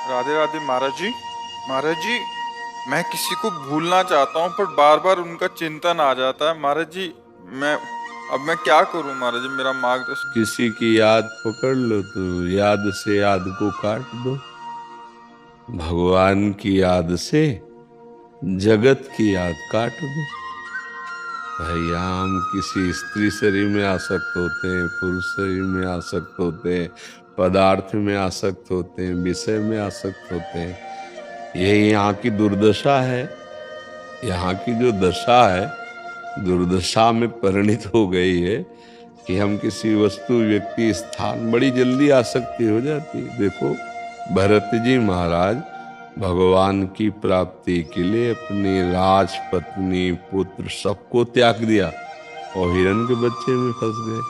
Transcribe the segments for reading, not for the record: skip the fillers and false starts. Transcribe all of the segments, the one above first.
राधे राधे महाराज जी। महाराज जी, मैं किसी को भूलना चाहता हूँ पर बार बार उनका चिंतन आ जाता है महाराज जी। मैं अब मैं क्या करूँ महाराज जी, मेरा मार्गदर्शन। किसी की याद पकड़ लो तो याद से याद को काट दो। भगवान की याद से जगत की याद काट दो। भैया हम किसी स्त्री शरीर में आसक्त होते हैं, पुरुष शरीर में आसक्त होते हैं, पदार्थ में आसक्त होते हैं, विषय में आसक्त होते हैं। यही यहाँ की दुर्दशा है। यहाँ की जो दशा है दुर्दशा में परिणित हो गई है कि हम किसी वस्तु व्यक्ति स्थान बड़ी जल्दी आसक्ति हो जाती है। देखो भरत जी महाराज भगवान की प्राप्ति के लिए अपनी राजपत्नी पुत्र सबको त्याग दिया और हिरण के बच्चे में फंस गए।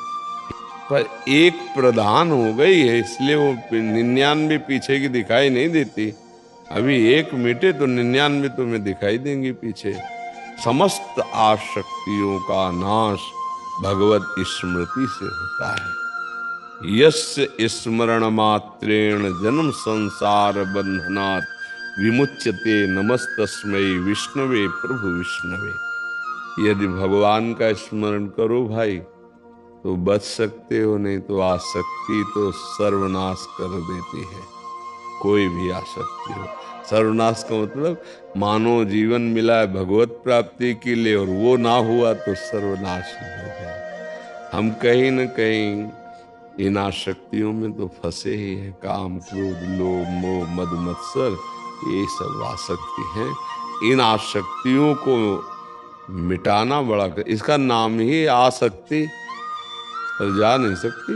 पर एक प्रधान हो गई है इसलिए वो 99 पीछे की दिखाई नहीं देती। अभी एक मिटे तो 99 तुम्हें दिखाई देंगी पीछे। समस्त आसक्तियों का नाश भगवत स्मृति से होता है। यस्य स्मरण मात्रेण जन्म संसार बंधनात् विमुच्यते नमस्तस्मै विष्णवे प्रभु विष्णवे। यदि भगवान का स्मरण करो भाई तो बच सकते हो, नहीं तो आसक्ति तो सर्वनाश कर देती है। कोई भी आसक्ति हो, सर्वनाश का मतलब मानव जीवन मिला है भगवत प्राप्ति के लिए और वो ना हुआ तो सर्वनाश ही हो गया। हम कहीं न कहीं इन आसक्तियों में तो फंसे ही हैं। काम क्रोध लोभ मोह मद मत्सर ये सब आसक्ति है। इन आसक्तियों को मिटाना बड़ा इसका नाम ही आसक्ति, पर जा नहीं सकती।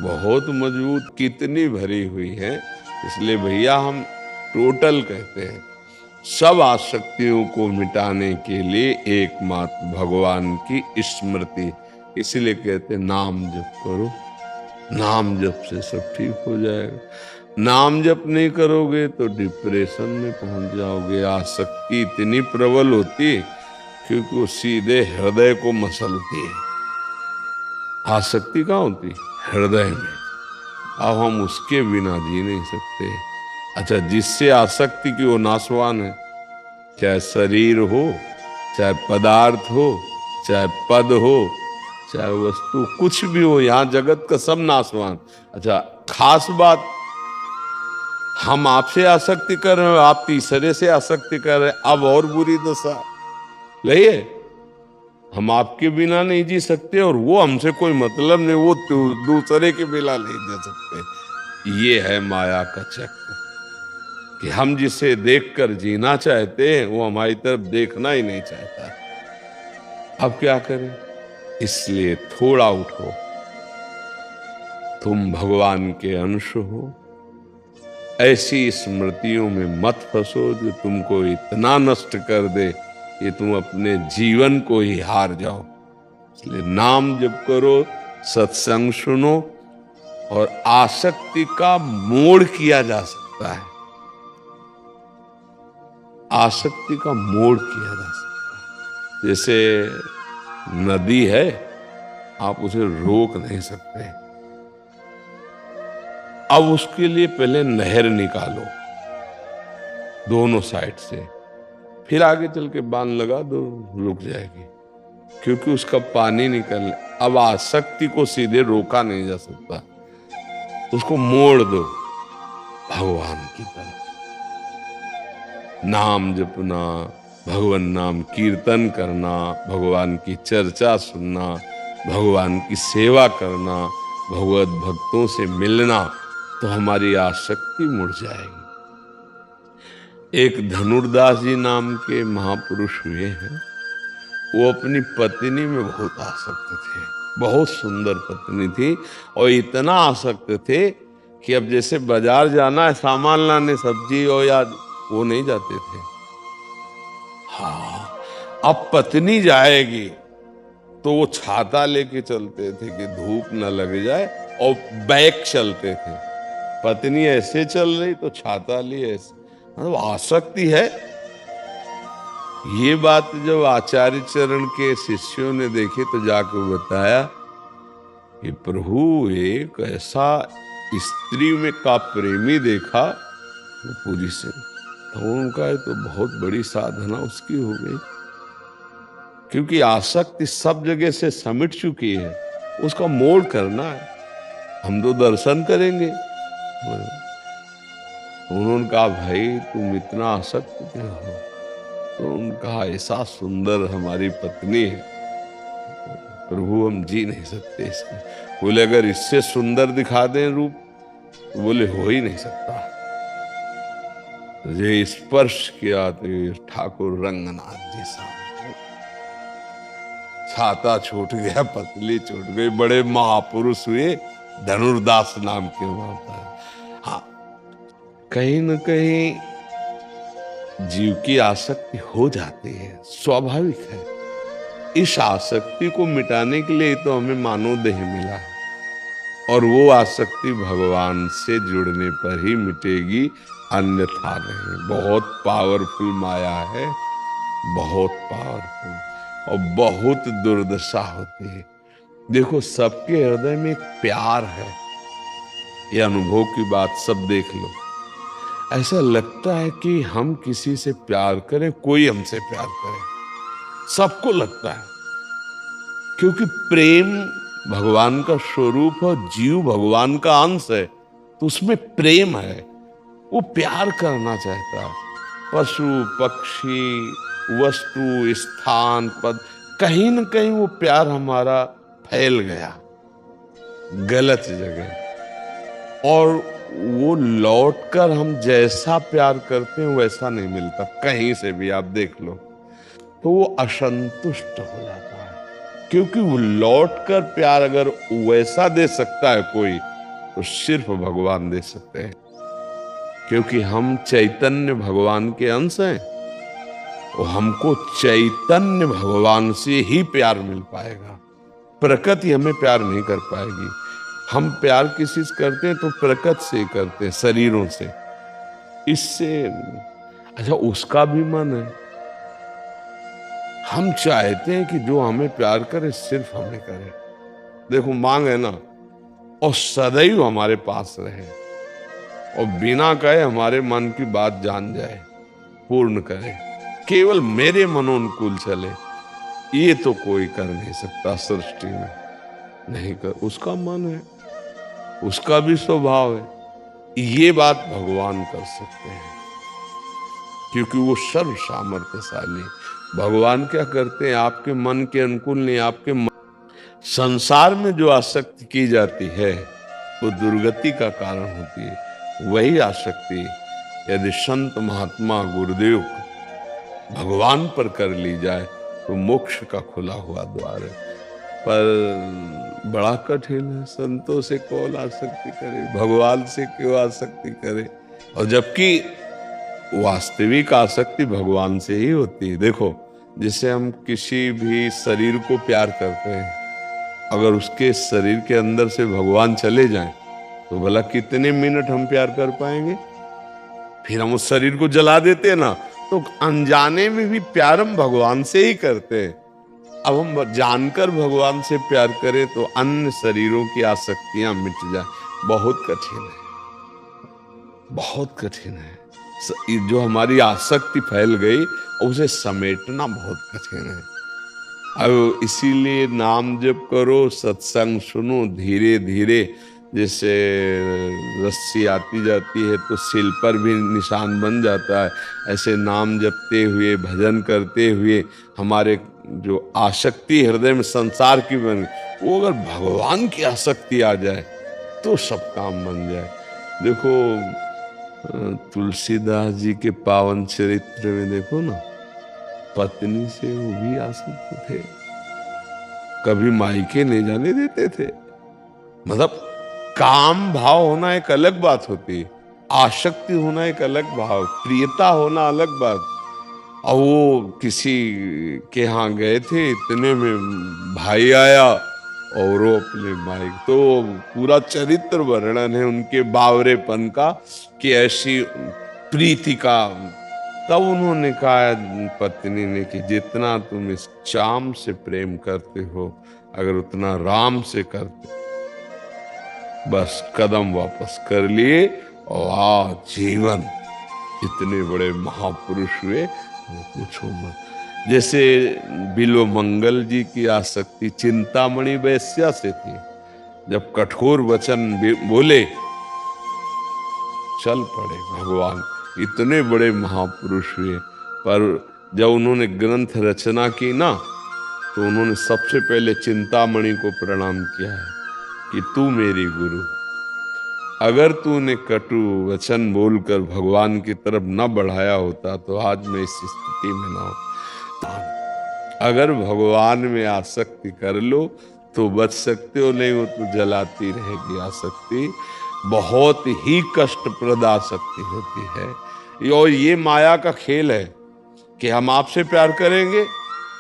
बहुत मजबूत कितनी भरी हुई है। इसलिए भैया हम टोटल कहते हैं सब आसक्तियों को मिटाने के लिए एकमात्र भगवान की स्मृति। इसलिए कहते हैं नाम जप करो। नाम जप से सब ठीक हो जाएगा। नाम जप नहीं करोगे तो डिप्रेशन में पहुंच जाओगे। आसक्ति इतनी प्रबल होती है क्योंकि वो सीधे हृदय को मसलती है। आसक्ति कहाँ होती? हृदय में। अब हम उसके बिना जी नहीं सकते। अच्छा, जिससे आसक्ति की वो नाशवान है, चाहे शरीर हो, चाहे पदार्थ हो, चाहे पद हो, चाहे वस्तु कुछ भी हो, यहाँ जगत का सब नाशवान। अच्छा, खास बात हम आपसे आसक्ति कर रहे हो, आप तीसरे से आसक्ति कर रहे हैं। अब और बुरी दशा लइए, हम आपके बिना नहीं जी सकते और वो हमसे कोई मतलब नहीं, वो दूसरे के बिना नहीं दे सकते। ये है माया का चक्र कि हम जिसे देखकर जीना चाहते हैं वो हमारी तरफ देखना ही नहीं चाहता। अब क्या करें? इसलिए थोड़ा उठो। तुम भगवान के अंश हो। ऐसी स्मृतियों में मत फंसो जो तुमको इतना नष्ट कर दे कि तुम अपने जीवन को ही हार जाओ। इसलिए नाम जप करो, सत्संग सुनो और आसक्ति का मोड़ किया जा सकता है। आसक्ति का मोड़ किया जा सकता है। जैसे नदी है, आप उसे रोक नहीं सकते। अब उसके लिए पहले नहर निकालो दोनों साइड से, फिर आगे चल के बांध लगा दो, रुक जाएगी क्योंकि उसका पानी निकल। अब आसक्ति को सीधे रोका नहीं जा सकता, उसको मोड़ दो भगवान की तरफ। नाम जपना, भगवान नाम कीर्तन करना, भगवान की चर्चा सुनना, भगवान की सेवा करना, भगवत भक्तों से मिलना, तो हमारी आसक्ति मुड़ जाएगी। एक धनुर्दास जी नाम के महापुरुष हुए हैं। वो अपनी पत्नी में बहुत आसक्त थे। बहुत सुंदर पत्नी थी और इतना आसक्त थे कि अब जैसे बाजार जाना है सामान लाने, सब्जी हो या, वो नहीं जाते थे। हाँ, अब पत्नी जाएगी तो वो छाता लेके चलते थे कि धूप न लग जाए, और बैक चलते थे। पत्नी ऐसे चल रही तो छाता लिए ऐसे, मतलब आसक्ति है। ये बात जब आचार्य चरण के शिष्यों ने देखी तो जाकर बताया कि प्रभु एक ऐसा स्त्री में का प्रेमी देखा पूरी से। तो उनका ये तो बहुत बड़ी साधना उसकी हो गई, क्योंकि आसक्ति सब जगह से समिट चुकी है, उसका मोड़ करना है। हम तो दर्शन करेंगे। उन्होंने कहा भाई तुम इतना आसक्त क्यों हो? तो उनका ऐसा सुंदर हमारी पत्नी है प्रभु, हम जी नहीं सकते इसमें। बोले अगर इससे सुंदर दिखा दें रूप, तो बोले हो ही नहीं सकता। ये स्पर्श किया तो ये ठाकुर रंगनाथ जी साहब, छाता छूट गया, पतली छूट गई, बड़े महापुरुष हुए, धनुर्दास नाम के होता है। हाँ, कहीं न कहीं जीव की आसक्ति हो जाती है, स्वाभाविक है। इस आसक्ति को मिटाने के लिए तो हमें मानव देह मिला है, और वो आसक्ति भगवान से जुड़ने पर ही मिटेगी, अन्यथा नहीं। बहुत पावरफुल माया है, बहुत पावरफुल, और बहुत दुर्दशा होती है। देखो सबके हृदय में एक प्यार है, ये अनुभव की बात सब देख लो। ऐसा लगता है कि हम किसी से प्यार करें, कोई हमसे प्यार करे, सबको लगता है, क्योंकि प्रेम भगवान का स्वरूप है, जीव भगवान का अंश है, तो उसमें प्रेम है, वो प्यार करना चाहता है। पशु पक्षी वस्तु स्थान पद, कहीं न कहीं वो प्यार हमारा फैल गया गलत जगह, और वो लौट कर हम जैसा प्यार करते हैं वैसा नहीं मिलता कहीं से भी, आप देख लो। तो वो असंतुष्ट हो जाता है, क्योंकि वो लौट कर प्यार अगर वैसा दे सकता है कोई, तो सिर्फ भगवान दे सकते हैं, क्योंकि हम चैतन्य भगवान के अंश हैं, और हमको चैतन्य भगवान से ही प्यार मिल पाएगा। प्रकृति हमें प्यार नहीं कर पाएगी। हम प्यार किसी से करते हैं तो प्रकृति से करते हैं, शरीरों से, इससे। अच्छा, उसका भी मन है, हम चाहते हैं कि जो हमें प्यार करे सिर्फ हमें करे। देखो मांग है ना, और सदैव हमारे पास रहे, और बिना कहे हमारे मन की बात जान जाए, पूर्ण करे, केवल मेरे मनोनुकूल चले, ये तो कोई कर नहीं सकता सृष्टि में, नहीं कर। उसका मन है, उसका भी स्वभाव है, ये बात भगवान कर सकते हैं, क्योंकि वो सर्व सामर्थ्यशाली। भगवान क्या करते हैं, आपके मन के अनुकूल नहीं, आपके मन। संसार में जो आसक्ति की जाती है वो दुर्गति का कारण होती है। वही आसक्ति यदि संत महात्मा गुरुदेव भगवान पर कर ली जाए तो मोक्ष का खुला हुआ द्वार है। पर बड़ा कठिन है, संतों से कौन आसक्ति करे, भगवान से क्यों आसक्ति करे, और जबकि वास्तविक आसक्ति भगवान से ही होती है। देखो, जिसे हम किसी भी शरीर को प्यार करते हैं, अगर उसके शरीर के अंदर से भगवान चले जाएं, तो भला कितने मिनट हम प्यार कर पाएंगे? फिर हम उस शरीर को जला देते हैं ना, तो अनजाने में भी प्यार हम भगवान से ही करते हैं। अब हम जानकर भगवान से प्यार करें तो अन्य शरीरों की आसक्तियां मिट जाए, बहुत कठिन है, बहुत कठिन है। जो हमारी आसक्ति फैल गई, उसे समेटना बहुत कठिन है। अब इसीलिए नाम जप करो, सत्संग सुनो, धीरे धीरे जैसे रस्सी आती जाती है तो सिल पर भी निशान बन जाता है, ऐसे नाम जपते हुए, भजन करते हुए हमारे जो आसक्ति हृदय में संसार की बन, वो अगर भगवान की आसक्ति आ जाए तो सब काम बन जाए। देखो तुलसीदास जी के पावन चरित्र में देखो ना, पत्नी से वो भी आसक्त थे, कभी मायके नहीं जाने देते थे। मतलब काम भाव होना एक अलग बात होती है, आसक्ति होना एक अलग भाव, प्रियता होना अलग बात। और वो किसी के यहाँ गए थे, इतने में भाई आया और वो अपने माई, तो पूरा चरित्र वर्णन है उनके बावरेपन का, कि ऐसी प्रीति का। तब उन्होंने कहा पत्नी ने कि जितना तुम इस चाम से प्रेम करते हो, अगर उतना राम से करते, बस कदम वापस कर लिए और जीवन इतने बड़े महापुरुष हुए, वो पूछो मत। जैसे बिल्व मंगल जी की आसक्ति चिंतामणि वैश्या से थी, जब कठोर वचन बोले चल पड़े भगवान। इतने बड़े महापुरुष हुए, पर जब उन्होंने ग्रंथ रचना की ना, तो उन्होंने सबसे पहले चिंतामणि को प्रणाम किया है कि तू मेरी गुरु, अगर तूने कटु वचन बोलकर भगवान की तरफ न बढ़ाया होता तो आज मैं इस स्थिति में ना हो। अगर भगवान में आसक्ति कर लो तो बच सकते हो, नहीं हो तो जलाती रहेगी आसक्ति। बहुत ही कष्टप्रद आसक्ति होती है, और ये माया का खेल है कि हम आपसे प्यार करेंगे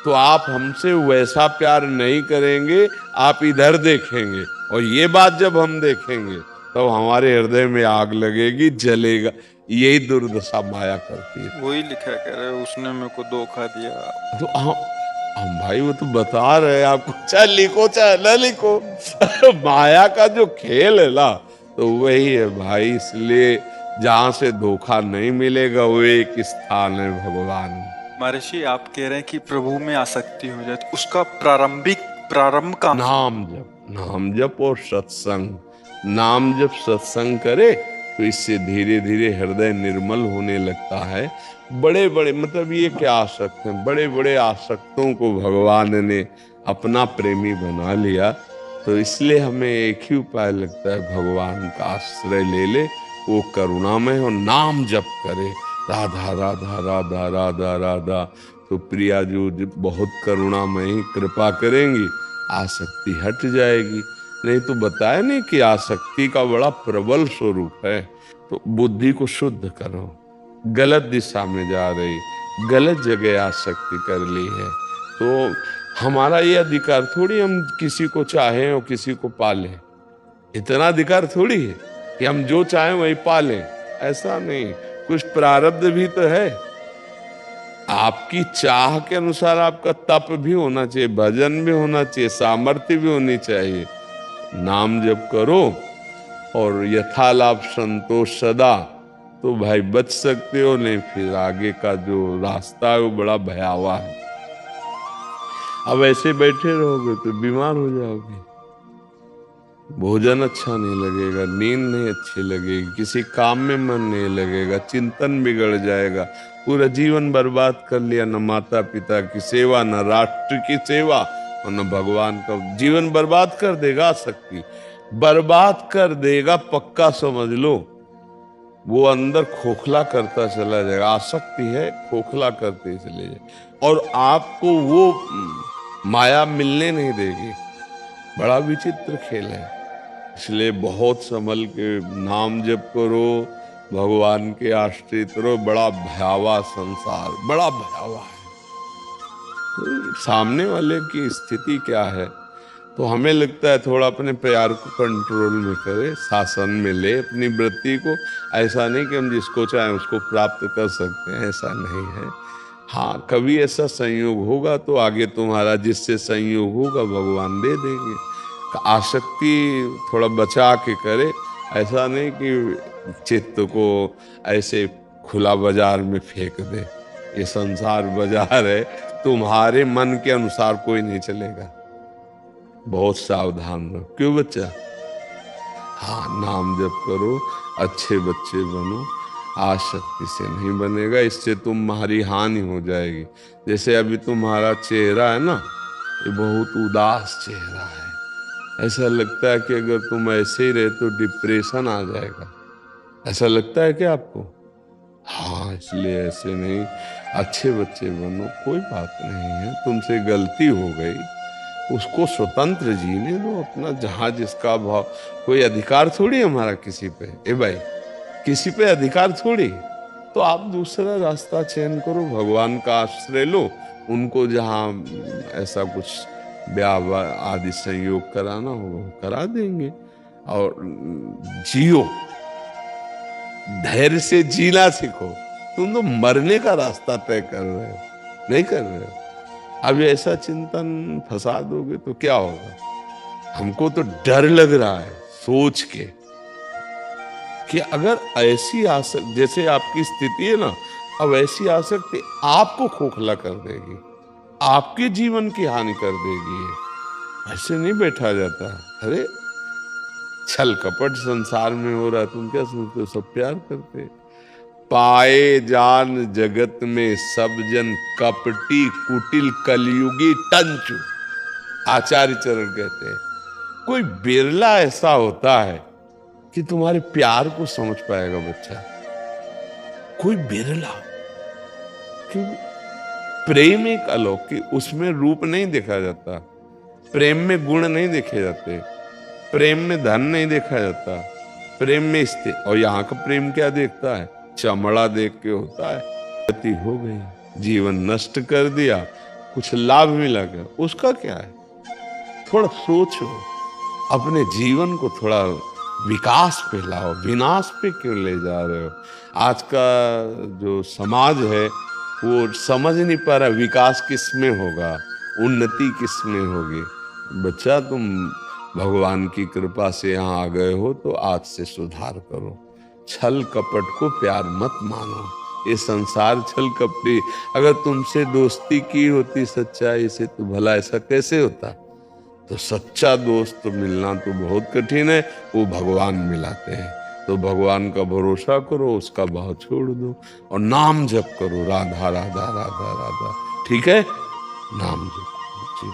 तो आप हमसे वैसा प्यार नहीं करेंगे, आप इधर देखेंगे, और ये बात जब हम देखेंगे तो हमारे हृदय में आग लगेगी, जलेगा। यही दुर्दशा माया करती है। वही लिखा कह रहे उसने मेरे को धोखा दिया। तो हम भाई वो तो बता रहे हैं आपको, चाहे लिखो चाहे न लिखो माया का जो खेल है ना, तो वही है भाई। इसलिए जहां से धोखा नहीं मिलेगा वो एक स्थान है भगवान। महर्षि आप कह रहे हैं कि प्रभु में आसक्ति हो जाए, तो उसका प्रारंभ का नाम जप और सत्संग। नाम जप सत्संग करे तो इससे धीरे धीरे हृदय निर्मल होने लगता है। बड़े बड़े मतलब ये क्या आसक्त हैं, बड़े बड़े आसक्तों को भगवान ने अपना प्रेमी बना लिया। तो इसलिए हमें एक ही उपाय लगता है, भगवान का आश्रय ले ले, वो करुणामय और नाम जप करे, राधा राधा राधा राधा राधा। तो प्रिया जो बहुत करुणामयी कृपा करेंगी, आसक्ति हट जाएगी। नहीं तो बताया नहीं कि आसक्ति का बड़ा प्रबल स्वरूप है। तो बुद्धि को शुद्ध करो, गलत दिशा में जा रही, गलत जगह आसक्ति कर ली है, तो हमारा ये अधिकार थोड़ी हम किसी को चाहें और किसी को पालें। इतना अधिकार थोड़ी है कि हम जो चाहें वही पालें, ऐसा नहीं। कुछ प्रारब्ध भी तो है। आपकी चाह के अनुसार आपका तप भी होना चाहिए, भजन भी होना चाहिए, सामर्थ्य भी होनी चाहिए। नाम जप करो और यथालाभ संतोष सदा, तो भाई बच सकते हो। नहीं फिर आगे का जो रास्ता है वो बड़ा भयावह है। अब ऐसे बैठे रहोगे तो बीमार हो जाओगे, भोजन अच्छा नहीं लगेगा, नींद नहीं अच्छी लगेगी, किसी काम में मन नहीं लगेगा, चिंतन बिगड़ जाएगा, पूरा जीवन बर्बाद कर लिया। न माता पिता की सेवा, न राष्ट्र की सेवा, और न भगवान का। जीवन बर्बाद कर देगा, आसक्ति बर्बाद कर देगा, पक्का समझ लो। वो अंदर खोखला करता चला जाएगा। आसक्ति है, खोखला करते चले जाए, और आपको वो माया मिलने नहीं देगी। बड़ा विचित्र खेल है। इसलिए बहुत संभल के नाम जप करो, भगवान के आश्रित रहो। बड़ा भयावह संसार, बड़ा भयावह है। तो सामने वाले की स्थिति क्या है, तो हमें लगता है थोड़ा अपने प्यार को कंट्रोल में करे, शासन में ले अपनी वृत्ति को। ऐसा नहीं कि हम जिसको चाहें उसको प्राप्त कर सकते हैं, ऐसा नहीं है। हाँ, कभी ऐसा संयोग होगा तो आगे तुम्हारा जिससे संयोग होगा भगवान दे देंगे। आसक्ति थोड़ा बचा के करे, ऐसा नहीं कि चित्त को ऐसे खुला बाजार में फेंक दे। ये संसार बाजार है, तुम्हारे मन के अनुसार कोई नहीं चलेगा। बहुत सावधान रहो। क्यों बच्चा? हाँ, नाम जप करो, अच्छे बच्चे बनो, आसक्ति से नहीं बनेगा। इससे तुम्हारी हानि हो जाएगी। जैसे अभी तुम्हारा चेहरा है ना, ये बहुत उदास चेहरा है। ऐसा लगता है कि अगर तुम ऐसे ही रहे तो डिप्रेशन आ जाएगा। ऐसा लगता है क्या आपको? हाँ, इसलिए ऐसे नहीं, अच्छे बच्चे बनो। कोई बात नहीं है, तुमसे गलती हो गई, उसको स्वतंत्र जीने दो अपना, जहां जिसका भाव। कोई अधिकार थोड़ी हमारा किसी पे। ए भाई, किसी पे अधिकार थोड़ी। तो आप दूसरा रास्ता चयन करो, भगवान का आश्रय लो। उनको जहां ऐसा कुछ ब्याह आदि संयोग कराना होगा करा देंगे। और जियो, धैर्य से जीना सीखो। तुम तो मरने का रास्ता तय कर रहे हो, नहीं कर रहे हो। अब ऐसा चिंतन फंसा दोगे तो क्या होगा? हमको तो डर लग रहा है सोच के कि अगर ऐसी आसक्ति, जैसे आपकी स्थिति है ना, अब ऐसी आसक्ति आपको खोखला कर देगी, आपके जीवन की हानि कर देगी। ऐसे नहीं बैठा जाता। अरे छल कपट संसार में हो रहा है, तुम क्या सोचते हो सब प्यार करते हैं? पाए जान जगत में सब जन कपटी कुटिल कलयुगी टंचु, आचार्य चरण कहते हैं। कोई बिरला ऐसा होता है कि तुम्हारे प्यार को समझ पाएगा बच्चा, कोई बिरला। क्यों? प्रेम एक अलौकिक, उसमें रूप नहीं देखा जाता, प्रेम में गुण नहीं देखे जाते, प्रेम में धन नहीं देखा जाता, प्रेम में स्थिति। और यहाँ का प्रेम क्या देखता है? चमड़ा देख के होता है। गति हो गई, जीवन नष्ट कर दिया, कुछ लाभ मिला क्या? उसका क्या है? थोड़ा सोचो, अपने जीवन को थोड़ा विकास पे लाओ, विनाश पे क्यों ले जा रहे हो? आज का जो समाज है वो समझ नहीं पा रहा विकास किस में होगा, उन्नति किस में होगी। बच्चा, तुम भगवान की कृपा से यहाँ आ गए हो तो आज से सुधार करो। छल कपट को प्यार मत मानो, ये संसार छल कपटी। अगर तुमसे दोस्ती की होती सच्चाई से तो भला ऐसा कैसे होता? तो सच्चा दोस्त मिलना तो बहुत कठिन है, वो भगवान मिलाते हैं। तो भगवान का भरोसा करो, उसका भाव छोड़ दो और नाम जप करो, राधा राधा राधा राधा। ठीक है, नाम जप। जी।